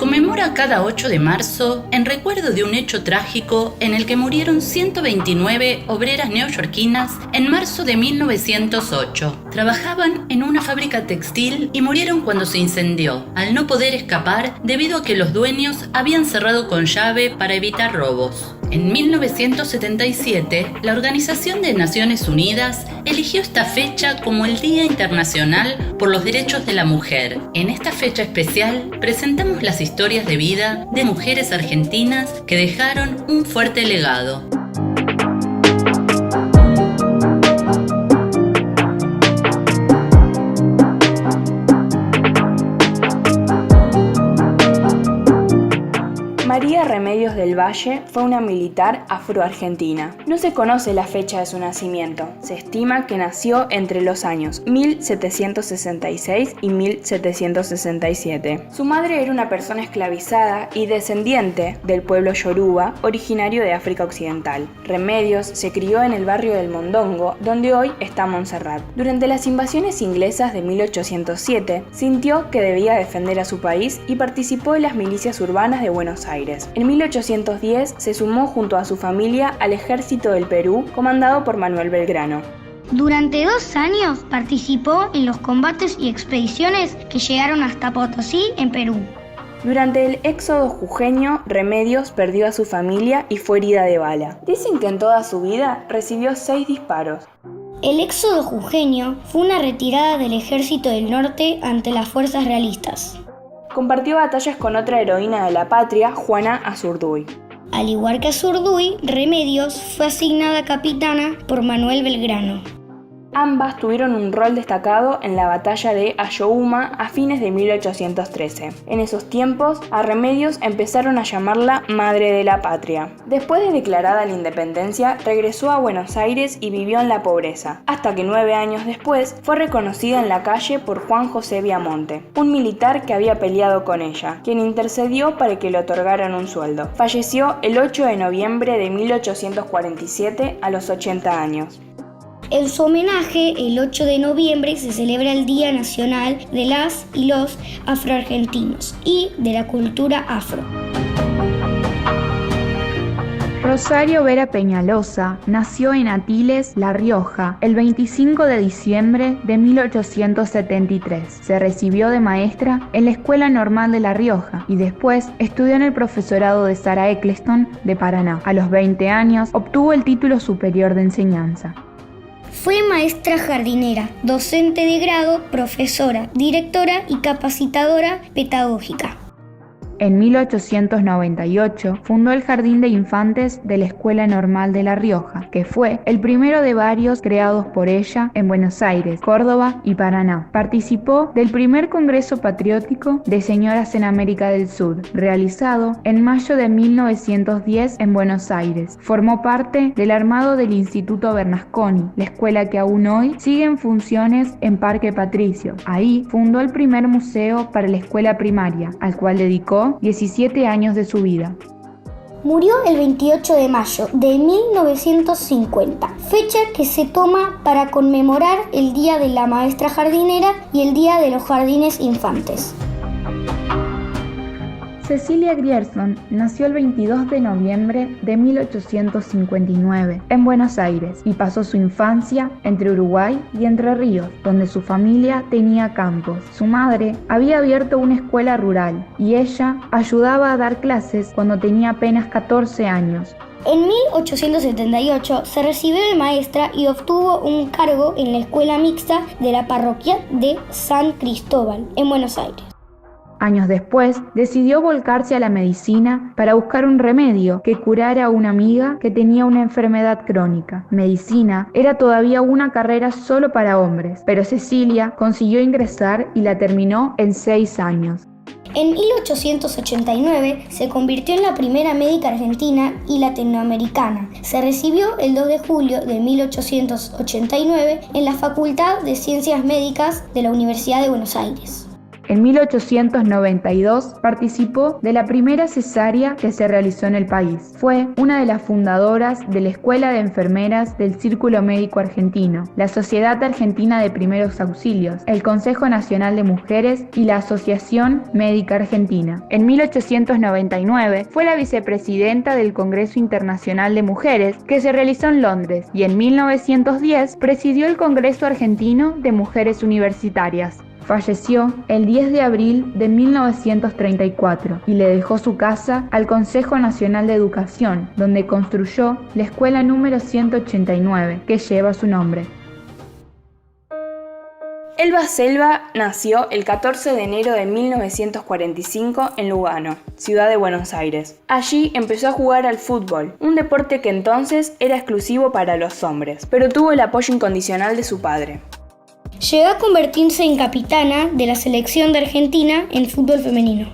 conmemora cada 8 de marzo en recuerdo de un hecho trágico en el que murieron 129 obreras neoyorquinas en marzo de 1908. Trabajaban en una fábrica textil y murieron cuando se incendió, al no poder escapar debido a que los dueños habían cerrado con llave para evitar robos. En 1977, la Organización de Naciones Unidas eligió esta fecha como el Día Internacional por los Derechos de la Mujer. En esta fecha especial, presentamos las historias de vida de mujeres argentinas que dejaron un fuerte legado. María Remedios del Valle fue una militar afroargentina. No se conoce la fecha de su nacimiento. Se estima que nació entre los años 1766 y 1767. Su madre era una persona esclavizada y descendiente del pueblo yoruba, originario de África Occidental. Remedios se crió en el barrio del Mondongo, donde hoy está Montserrat. Durante las invasiones inglesas de 1807, sintió que debía defender a su país y participó en las milicias urbanas de Buenos Aires. En 1810 se sumó junto a su familia al ejército del Perú, comandado por Manuel Belgrano. Durante 2 años participó en los combates y expediciones que llegaron hasta Potosí, en Perú. Durante el éxodo jujeño, Remedios perdió a su familia y fue herida de bala. Dicen que en toda su vida recibió 6 disparos. El éxodo jujeño fue una retirada del ejército del norte ante las fuerzas realistas. Compartió batallas con otra heroína de la patria, Juana Azurduy. Al igual que Azurduy, Remedios fue asignada capitana por Manuel Belgrano. Ambas tuvieron un rol destacado en la batalla de Ayohuma a fines de 1813. En esos tiempos, a Remedios empezaron a llamarla Madre de la Patria. Después de declarada la independencia, regresó a Buenos Aires y vivió en la pobreza, hasta que 9 años después fue reconocida en la calle por Juan José Viamonte, un militar que había peleado con ella, quien intercedió para que le otorgaran un sueldo. Falleció el 8 de noviembre de 1847 a los 80 años. En su homenaje, el 8 de noviembre se celebra el Día Nacional de las y los Afroargentinos y de la cultura afro. Rosario Vera Peñalosa nació en Atiles, La Rioja, el 25 de diciembre de 1873. Se recibió de maestra en la Escuela Normal de La Rioja y después estudió en el profesorado de Sarah Eccleston de Paraná. A los 20 años obtuvo el título superior de enseñanza. Fue maestra jardinera, docente de grado, profesora, directora y capacitadora pedagógica. En 1898 fundó el Jardín de Infantes de la Escuela Normal de La Rioja, que fue el primero de varios creados por ella en Buenos Aires, Córdoba y Paraná. Participó del primer Congreso Patriótico de Señoras en América del Sur, realizado en mayo de 1910 en Buenos Aires. Formó parte del armado del Instituto Bernasconi, la escuela que aún hoy sigue en funciones en Parque Patricio. Ahí fundó el primer museo para la escuela primaria, al cual dedicó 17 años de su vida. Murió el 28 de mayo de 1950, fecha que se toma para conmemorar el Día de la Maestra Jardinera y el Día de los Jardines Infantes. Cecilia Grierson nació el 22 de noviembre de 1859 en Buenos Aires y pasó su infancia entre Uruguay y Entre Ríos, donde su familia tenía campos. Su madre había abierto una escuela rural y ella ayudaba a dar clases cuando tenía apenas 14 años. En 1878 se recibió de maestra y obtuvo un cargo en la escuela mixta de la parroquia de San Cristóbal, en Buenos Aires. Años después, decidió volcarse a la medicina para buscar un remedio que curara a una amiga que tenía una enfermedad crónica. Medicina era todavía una carrera solo para hombres, pero Cecilia consiguió ingresar y la terminó en 6 años. En 1889 se convirtió en la primera médica argentina y latinoamericana. Se recibió el 2 de julio de 1889 en la Facultad de Ciencias Médicas de la Universidad de Buenos Aires. En 1892 participó de la primera cesárea que se realizó en el país. Fue una de las fundadoras de la Escuela de Enfermeras del Círculo Médico Argentino, la Sociedad Argentina de Primeros Auxilios, el Consejo Nacional de Mujeres y la Asociación Médica Argentina. En 1899 fue la vicepresidenta del Congreso Internacional de Mujeres que se realizó en Londres y en 1910 presidió el Congreso Argentino de Mujeres Universitarias. Falleció el 10 de abril de 1934 y le dejó su casa al Consejo Nacional de Educación, donde construyó la escuela número 189, que lleva su nombre. Elba Selva nació el 14 de enero de 1945 en Lugano, ciudad de Buenos Aires. Allí empezó a jugar al fútbol, un deporte que entonces era exclusivo para los hombres, pero tuvo el apoyo incondicional de su padre. Llegó a convertirse en capitana de la selección de Argentina en fútbol femenino.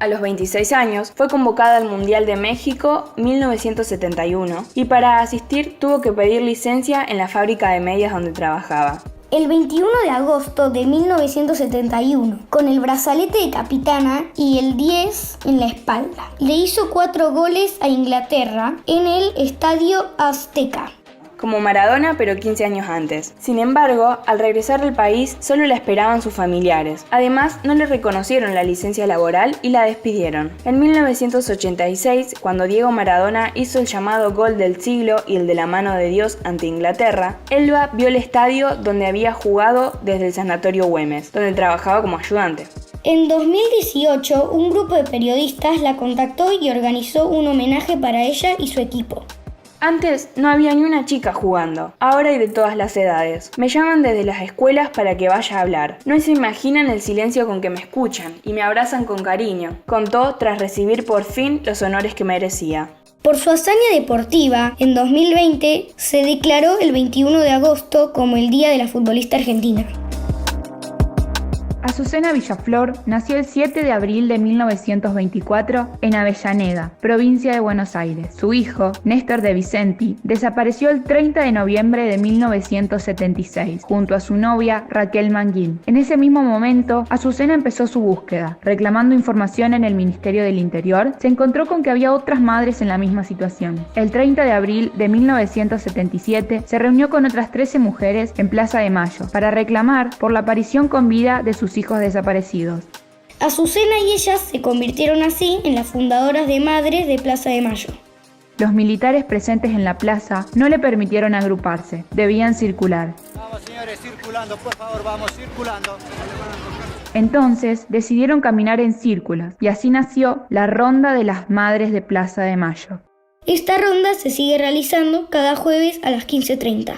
A los 26 años fue convocada al Mundial de México 1971 y para asistir tuvo que pedir licencia en la fábrica de medias donde trabajaba. El 21 de agosto de 1971, con el brazalete de capitana y el 10 en la espalda, le hizo 4 goles a Inglaterra en el Estadio Azteca. Como Maradona, pero 15 años antes. Sin embargo, al regresar al país, solo la esperaban sus familiares. Además, no le reconocieron la licencia laboral y la despidieron. En 1986, cuando Diego Maradona hizo el llamado gol del siglo y el de la mano de Dios ante Inglaterra, Elba vio el estadio donde había jugado desde el Sanatorio Güemes, donde trabajaba como ayudante. En 2018, un grupo de periodistas la contactó y organizó un homenaje para ella y su equipo. Antes no había ni una chica jugando, ahora hay de todas las edades. Me llaman desde las escuelas para que vaya a hablar. No se imaginan el silencio con que me escuchan y me abrazan con cariño, contó tras recibir por fin los honores que merecía. Por su hazaña deportiva, en 2020 se declaró el 21 de agosto como el Día de la Futbolista Argentina. Azucena Villaflor nació el 7 de abril de 1924 en Avellaneda, provincia de Buenos Aires. Su hijo, Néstor de Vicenti, desapareció el 30 de noviembre de 1976, junto a su novia Raquel Manguín. En ese mismo momento, Azucena empezó su búsqueda. Reclamando información en el Ministerio del Interior, se encontró con que había otras madres en la misma situación. El 30 de abril de 1977, se reunió con otras 13 mujeres en Plaza de Mayo para reclamar por la aparición con vida de sus hijos desaparecidos. Azucena y ellas se convirtieron así en las fundadoras de Madres de Plaza de Mayo. Los militares presentes en la plaza no le permitieron agruparse, debían circular. Vamos señores, circulando, por favor, vamos circulando. Entonces decidieron caminar en círculos y así nació la Ronda de las Madres de Plaza de Mayo. Esta ronda se sigue realizando cada jueves a las 15:30.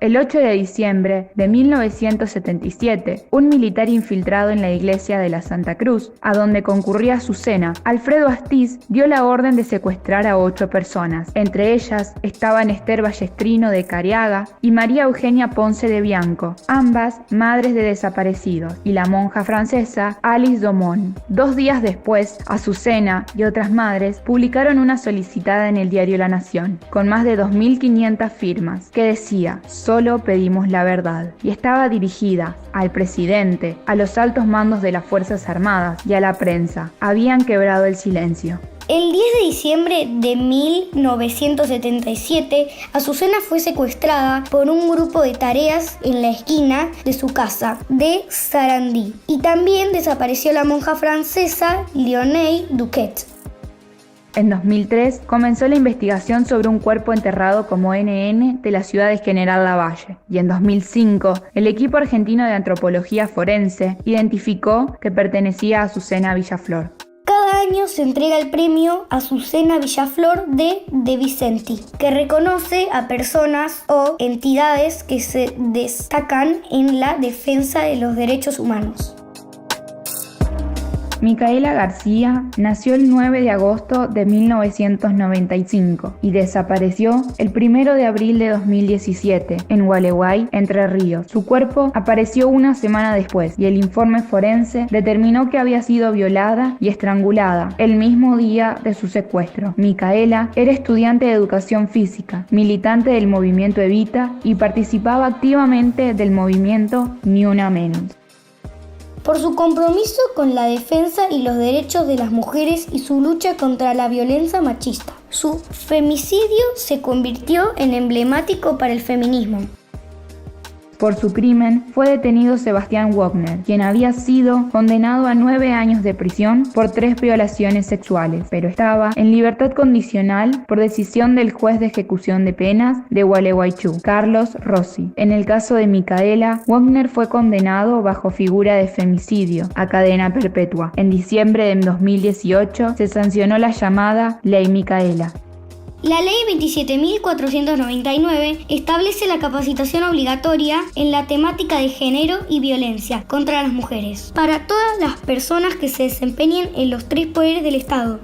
El 8 de diciembre de 1977, un militar infiltrado en la iglesia de la Santa Cruz, a donde concurría Azucena, Alfredo Astiz, dio la orden de secuestrar a 8 personas. Entre ellas estaban Esther Ballestrino de Cariaga y María Eugenia Ponce de Bianco, ambas madres de desaparecidos, y la monja francesa Alice Domon. 2 días después, Azucena y otras madres publicaron una solicitada en el diario La Nación, con más de 2.500 firmas, que decía: "Solo pedimos la verdad", y estaba dirigida al presidente, a los altos mandos de las Fuerzas Armadas y a la prensa. Habían quebrado el silencio. El 10 de diciembre de 1977, Azucena fue secuestrada por un grupo de tareas en la esquina de su casa de Sarandí. Y también desapareció la monja francesa Léonie Duquet. En 2003 comenzó la investigación sobre un cuerpo enterrado como NN de la ciudad de General Lavalle, y en 2005 el equipo argentino de antropología forense identificó que pertenecía a Azucena Villaflor. Cada año se entrega el premio Azucena Villaflor de Vicenti, que reconoce a personas o entidades que se destacan en la defensa de los derechos humanos. Micaela García nació el 9 de agosto de 1995 y desapareció el 1 de abril de 2017 en Gualeguay, Entre Ríos. Su cuerpo apareció una semana después y el informe forense determinó que había sido violada y estrangulada el mismo día de su secuestro. Micaela era estudiante de educación física, militante del movimiento Evita y participaba activamente del movimiento Ni Una Menos. por su compromiso con la defensa y los derechos de las mujeres y su lucha contra la violencia machista. Su femicidio se convirtió en emblemático para el feminismo. Por su crimen fue detenido Sebastián Wagner, quien había sido condenado a 9 años de prisión por 3 violaciones sexuales, pero estaba en libertad condicional por decisión del juez de ejecución de penas de Gualeguaychú, Carlos Rossi. En el caso de Micaela, Wagner fue condenado bajo figura de femicidio a cadena perpetua. En diciembre de 2018 se sancionó la llamada Ley Micaela. La Ley 27.499 establece la capacitación obligatoria en la temática de género y violencia contra las mujeres para todas las personas que se desempeñen en los 3 poderes del Estado.